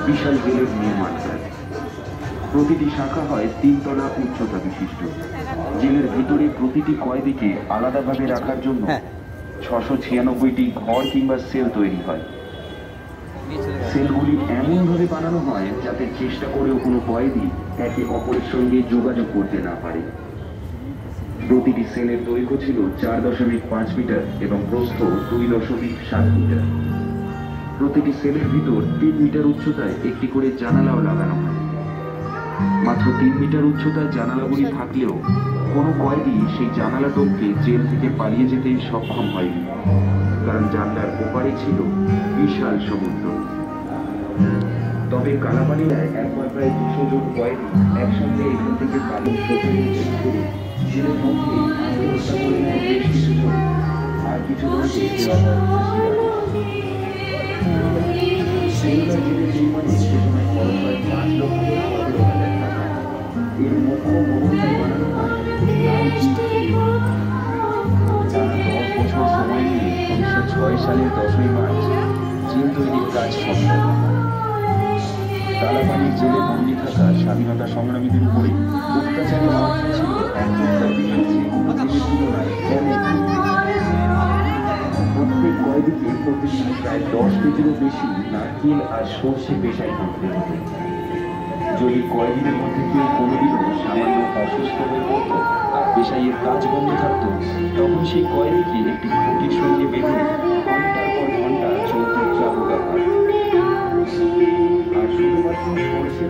বিশাল জেলের নির্মাণ কাজ। প্রতিটি শাখা হয় 3 তলা উচ্চতা বিশিষ্ট। জেলের ভিতরে প্রতিটি কয়েদিকে আলাদাভাবে রাখার জন্য 696টি ঘর কিংবা সেল তৈরি হয়। সেলগুলি এমনভাবে বানানো হয় যাতে চেষ্টা করেও কোনো কয়েদি একে অপরের সঙ্গে যোগাযোগ করতে না পারে। প্রতিটি সেলের দৈর্ঘ্য ছিল 4.5 মিটার এবং প্রস্থ 2.7 মিটার। প্রতিটি সেলের ভিতর 3 মিটার উচ্চতায় একটি করে জানালাও লাগানো হয়। মাত্র 3 মিটার উচ্চতায় জানালাগুলি থাকলেও কোনো কয়েদি সেই জানালা টপকে জেল থেকে পালিয়ে যেতে সক্ষম হয়নি, কারণ জানলার ওপারে ছিল বিশাল সমুদ্র। তবে কালাপানিয়ায় একবার প্রায় 200 জন কয়েদি একসঙ্গে এখান থেকে পালিয়ে জেলের মধ্যে আত্মহত্যা করে নেয় বেশ কিছু জন, আর কিছু জনকে সেলুলার জেলের নির্মাণে সে সময় খরচ হয় 5,17,000 টাকা। এর মুখ্য ভবনটি বানানো হয় টানা 10 বছর সময় নিয়ে 1906 সালের 10ই মার্চ জেল তৈরির কাজ সম্পন্ন হয়। কালাপানির জেলে বন্দী থাকা স্বাধীনতা সংগ্রামীদের উপরে অত্যাচারের মাত্রা ছিল এক হত্যার বিষয় যেগুলো জেলের তুলনায় অনেক। প্রত্যেক কয়েদিকে প্রতিদিন প্রায় 10 কেজিরও বেশি নারকেল আর সর্ষে পেশায় করতে হতো। যদি কয়েদিদের মধ্যে কেউ কোনোদিনও সামান্য অসুস্থ হয়ে পড়ত আর পেশাইয়ের কাজ বন্ধ থাকতো, তখন সেই কয়েদিকে একটি খুঁটির সঙ্গে বেঁধে ঘন্টার পর ঘন্টা চলত চাবুক আঘাত। আর শুধুমাত্র সর্ষে